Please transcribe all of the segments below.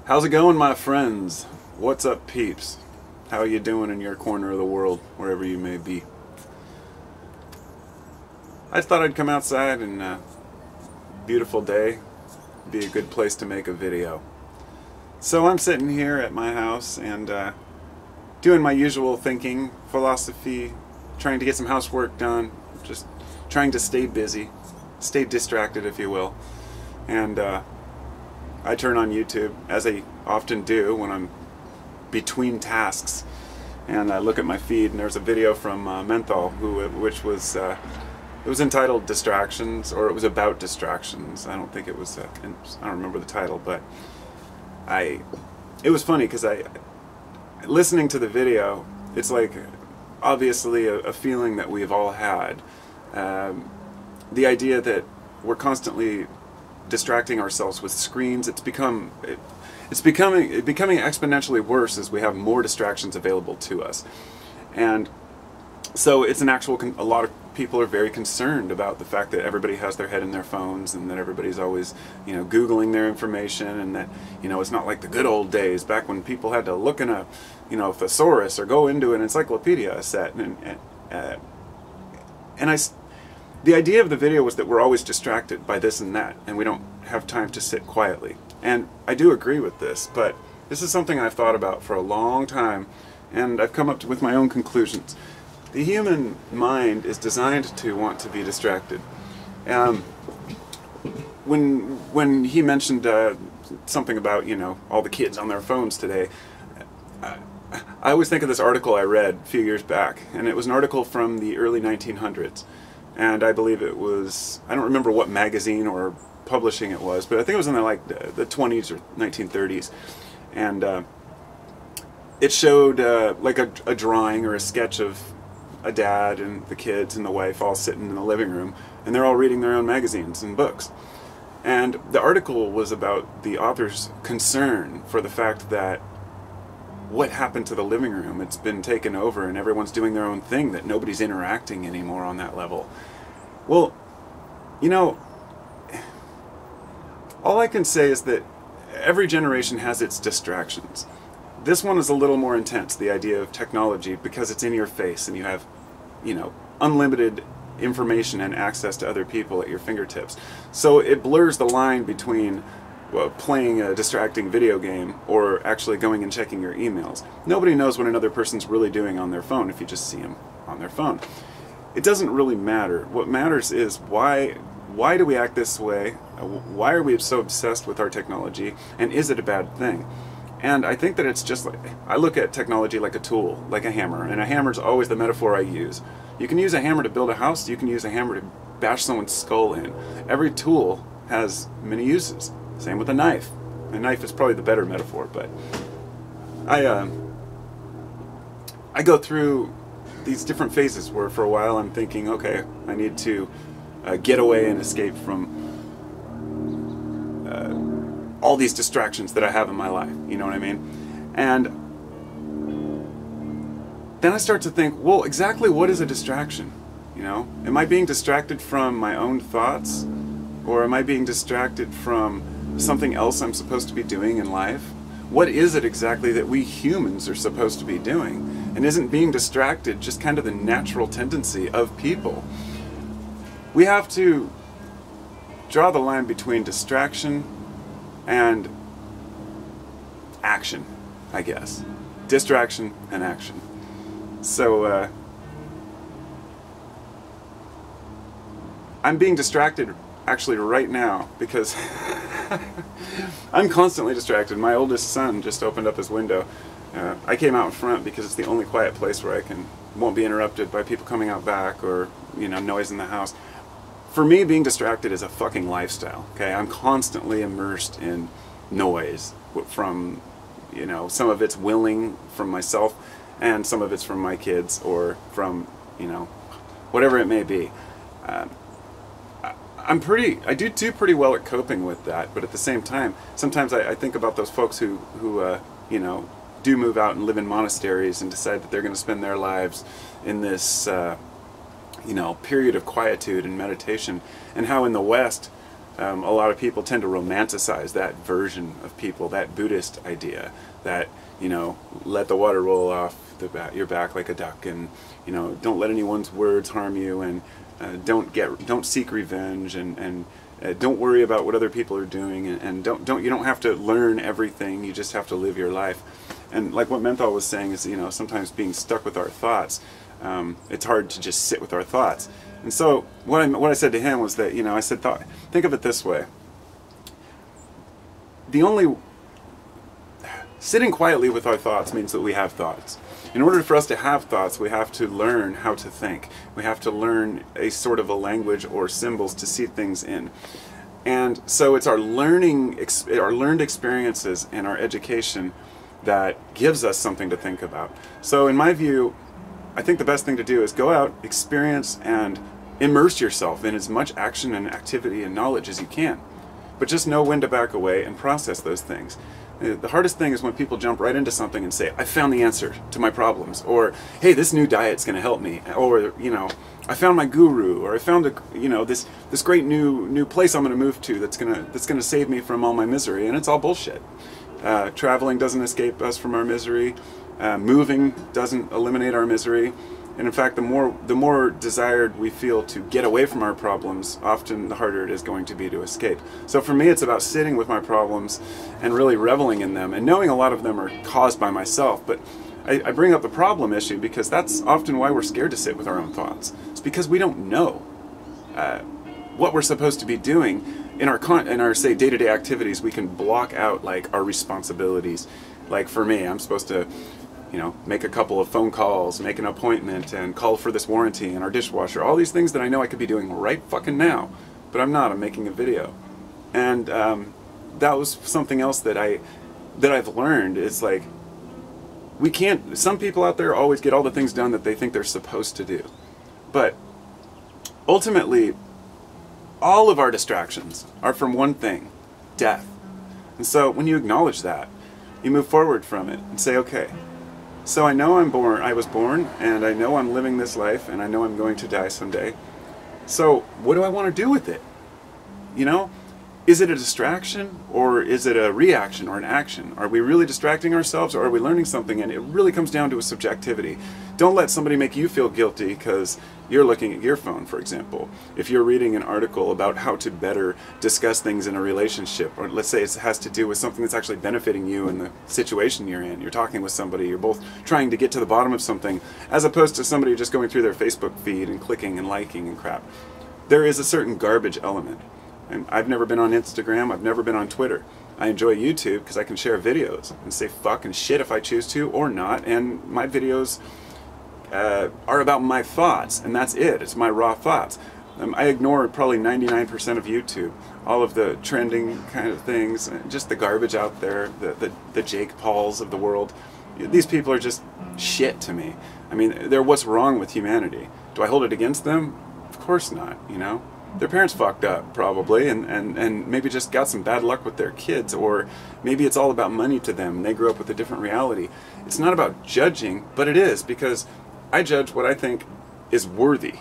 How's it going, my friends? What's up, peeps? How are you doing in your corner of the world, wherever you may be? I thought I'd come outside and beautiful day, be a good place to make a video. So I'm sitting here at my house and doing my usual thinking, philosophy, trying to get some housework done, just trying to stay busy, stay distracted, if you will. And I turn on YouTube, as I often do when I'm between tasks, and I look at my feed, and there's a video from Menthol, which was it was entitled "Distractions," or it was about distractions. I don't think it was. I don't remember the title, but it was funny because listening to the video, it's like obviously a feeling that we've all had. The idea that we're constantly distracting ourselves with screens. It's becoming exponentially worse as we have more distractions available to us, and so it's an actual. A lot of people are very concerned about the fact that everybody has their head in their phones, and that everybody's always, Googling their information, and that, it's not like the good old days back when people had to look in a, thesaurus or go into an encyclopedia set, the idea of the video was that we're always distracted by this and that, and we don't have time to sit quietly. And I do agree with this, but this is something I've thought about for a long time, and I've come up with my own conclusions. The human mind is designed to want to be distracted. When he mentioned something about, all the kids on their phones today, I always think of this article I read a few years back, and it was an article from the early 1900s. And I believe it was, I don't remember what magazine or publishing it was, but I think it was in the 20s or 1930s. And it showed like a drawing or a sketch of a dad and the kids and the wife all sitting in the living room, and they're all reading their own magazines and books. And the article was about the author's concern for the fact that what happened to the living room? It's been taken over and everyone's doing their own thing, that nobody's interacting anymore on that level. Well, all I can say is that every generation has its distractions. This one is a little more intense, the idea of technology, because it's in your face and you have, unlimited information and access to other people at your fingertips. So it blurs the line between playing a distracting video game or actually going and checking your emails. Nobody knows what another person's really doing on their phone if you just see them on their phone. It doesn't really matter. What matters is why do we act this way? Why are we so obsessed with our technology? And is it a bad thing? And I think that it's just like, I look at technology like a tool, like a hammer, and a hammer's always the metaphor I use. You can use a hammer to build a house, you can use a hammer to bash someone's skull in. Every tool has many uses. Same with a knife. A knife is probably the better metaphor, but I go through these different phases where for a while I'm thinking, okay, I need to get away and escape from all these distractions that I have in my life, you know what I mean? And then I start to think, well, exactly what is a distraction? Am I being distracted from my own thoughts? Or am I being distracted from something else I'm supposed to be doing in life? What is it exactly that we humans are supposed to be doing? And isn't being distracted just kind of the natural tendency of people? We have to draw the line between distraction and action, I guess. Distraction and action. So, I'm being distracted actually right now because I'm constantly distracted. My oldest son just opened up his window. I came out in front because it's the only quiet place where won't be interrupted by people coming out back or, noise in the house. For me, being distracted is a fucking lifestyle, okay? I'm constantly immersed in noise from, some of it's willing from myself and some of it's from my kids or from, whatever it may be. I do pretty well at coping with that, but at the same time, sometimes I think about those folks who do move out and live in monasteries and decide that they're going to spend their lives in this, period of quietude and meditation, and how in the West A lot of people tend to romanticize that version of people, that Buddhist idea that, you know, let the water roll off your back like a duck, and, you know, don't let anyone's words harm you, and don't seek revenge, and don't worry about what other people are doing, and you don't have to learn everything. You just have to live your life. And like what Menthol was saying is, you know, sometimes being stuck with our thoughts, it's hard to just sit with our thoughts. And so what I said to him was that, you know, I said, think of it this way. Sitting quietly with our thoughts means that we have thoughts. In order for us to have thoughts, we have to learn how to think. We have to learn a sort of a language or symbols to see things in. And so it's our learned experiences and our education that gives us something to think about. So in my view, I think the best thing to do is go out, experience, and immerse yourself in as much action and activity and knowledge as you can. But just know when to back away and process those things. The hardest thing is when people jump right into something and say, I found the answer to my problems, or hey, this new diet's going to help me, or, you know, I found my guru, or I found this great new place I'm going to move to that's going to save me from all my misery. And it's all bullshit. Traveling doesn't escape us from our misery. Moving doesn't eliminate our misery. And in fact, the more desired we feel to get away from our problems, often the harder it is going to be to escape. So for me, it's about sitting with my problems and really reveling in them, and knowing a lot of them are caused by myself. But I bring up the problem issue because that's often why we're scared to sit with our own thoughts. It's because we don't know what we're supposed to be doing in our say day-to-day activities. We can block out like our responsibilities. Like for me, I'm supposed to, you know, make a couple of phone calls, make an appointment, and call for this warranty and our dishwasher. All these things that I know I could be doing right fucking now, but I'm not. I'm making a video, and that was something else that I've learned. Is like we can't. Some people out there always get all the things done that they think they're supposed to do, but ultimately, all of our distractions are from one thing: death. And so when you acknowledge that, you move forward from it and say, okay. So I know I was born, and I know I'm living this life, and I know I'm going to die someday. So what do I want to do with it? You know? Is it a distraction, or is it a reaction or an action? Are we really distracting ourselves, or are we learning something? And it really comes down to a subjectivity. Don't let somebody make you feel guilty because you're looking at your phone, for example. If you're reading an article about how to better discuss things in a relationship, or let's say it has to do with something that's actually benefiting you in the situation you're in. You're talking with somebody, you're both trying to get to the bottom of something, as opposed to somebody just going through their Facebook feed and clicking and liking and crap. There is a certain garbage element. And I've never been on Instagram, I've never been on Twitter. I enjoy YouTube because I can share videos and say fuck and shit if I choose to or not, and my videos are about my thoughts, and that's it. It's my raw thoughts. I ignore probably 99% of YouTube, all of the trending kind of things, just the garbage out there, the Jake Pauls of the world. These people are just shit to me. I mean, they're what's wrong with humanity. Do I hold it against them? Of course not, you know? Their parents fucked up, probably, and maybe just got some bad luck with their kids, or maybe it's all about money to them, and they grew up with a different reality. It's not about judging, but it is, because I judge what I think is worthy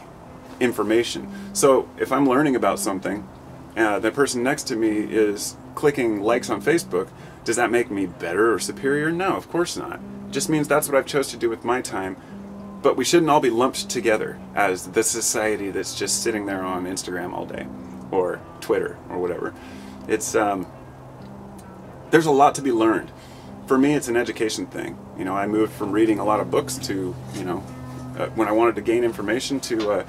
information. So if I'm learning about something, the person next to me is clicking likes on Facebook, does that make me better or superior? No, of course not. It just means that's what I've chose to do with my time. But we shouldn't all be lumped together as the society that's just sitting there on Instagram all day, or Twitter, or whatever. It's there's a lot to be learned. For me, it's an education thing. You know, I moved from reading a lot of books to, you know, when I wanted to gain information, to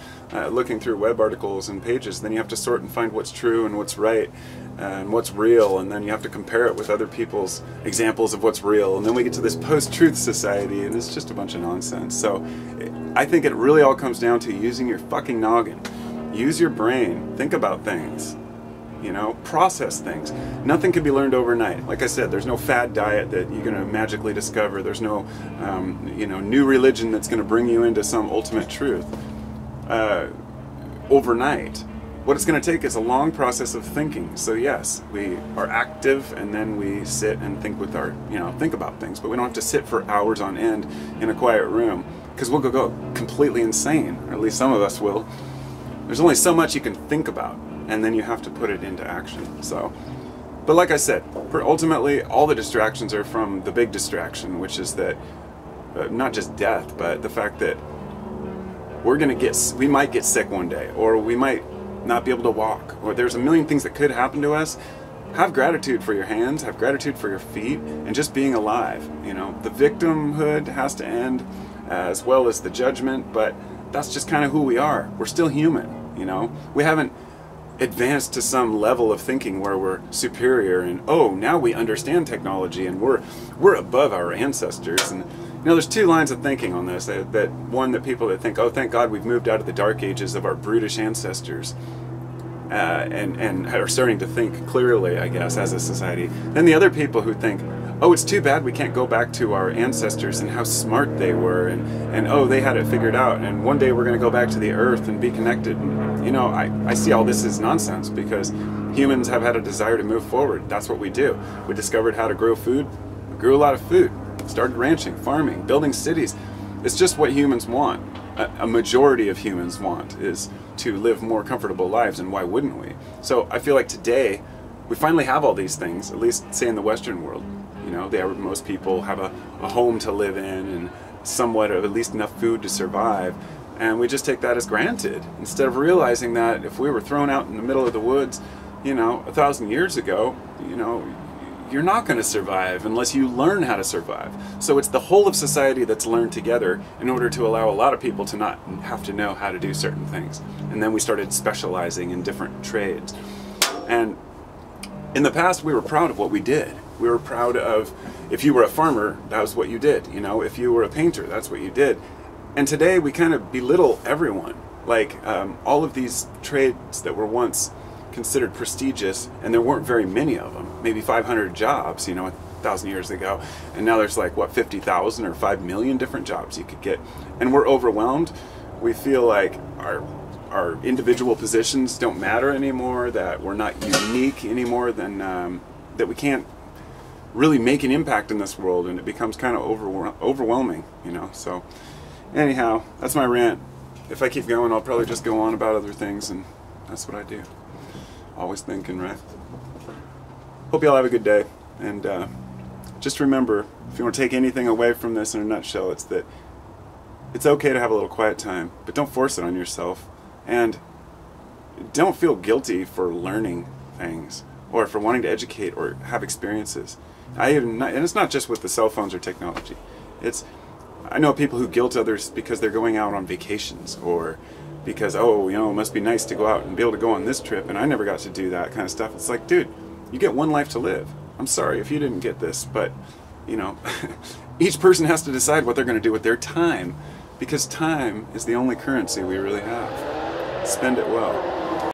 looking through web articles and pages. Then you have to sort and find what's true and what's right and what's real, and then you have to compare it with other people's examples of what's real, and then we get to this post-truth society, and it's just a bunch of nonsense. So I think it really all comes down to using your fucking noggin. Use your brain. Think about things. You know, process things. Nothing can be learned overnight. Like I said, there's no fad diet that you're going to magically discover. There's no, you know, new religion that's going to bring you into some ultimate truth overnight. What it's going to take is a long process of thinking. So yes, we are active, and then we sit and think with our, you know, think about things. But we don't have to sit for hours on end in a quiet room, because we'll go completely insane, or at least some of us will. There's only so much you can think about. and then you have to put it into action. So, but like I said, ultimately all the distractions are from the big distraction, which is that not just death, but the fact that we might get sick one day, or we might not be able to walk, or there's a million things that could happen to us. Have gratitude for your hands, have gratitude for your feet, and just being alive. You know, the victimhood has to end, as well as the judgment, but that's just kind of who we are. We're still human, you know. We haven't advanced to some level of thinking where we're superior and, oh, now we understand technology and we're above our ancestors. And you know, there's two lines of thinking on this. That one, that people that think, oh, thank God we've moved out of the dark ages of our brutish ancestors, and are starting to think clearly, I guess, as a society. Then the other people who think, oh, it's too bad we can't go back to our ancestors and how smart they were, and oh, they had it figured out, and one day we're going to go back to the earth and be connected. And, you know, I see all this as nonsense, because humans have had a desire to move forward. That's what we do. We discovered how to grow food. We grew a lot of food. Started ranching, farming, building cities. It's just what humans want. A majority of humans want is to live more comfortable lives, and why wouldn't we? So I feel like today we finally have all these things, at least say in the Western world. You know, most people have a home to live in and somewhat of at least enough food to survive, and we just take that as granted, instead of realizing that if we were thrown out in the middle of the woods, you know, 1,000 years ago, you know, you're not going to survive unless you learn how to survive. So it's the whole of society that's learned together in order to allow a lot of people to not have to know how to do certain things. And then we started specializing in different trades. And in the past, we were proud of what we did. We were proud of, if you were a farmer, that was what you did. You know, if you were a painter, that's what you did. And today we kind of belittle everyone. Like all of these trades that were once considered prestigious, and there weren't very many of them, maybe 500 jobs, you know, 1,000 years ago, and now there's like, what, 50,000 or 5 million different jobs you could get, and we're overwhelmed. We feel like our individual positions don't matter anymore, that we're not unique anymore, than that we can't really make an impact in this world, and it becomes kind of overwhelming, you know. So anyhow, that's my rant. If I keep going, I'll probably just go on about other things, and that's what I do. Always thinking, right? Hope y'all have a good day, and just remember, if you want to take anything away from this in a nutshell, it's that it's okay to have a little quiet time, but don't force it on yourself, and don't feel guilty for learning things or for wanting to educate or have experiences. And it's not just with the cell phones or technology. I know people who guilt others because they're going out on vacations, or because, oh, you know, it must be nice to go out and be able to go on this trip, and I never got to do that kind of stuff. It's like, dude, you get one life to live. I'm sorry if you didn't get this, but, you know, each person has to decide what they're going to do with their time, because time is the only currency we really have. Spend it well.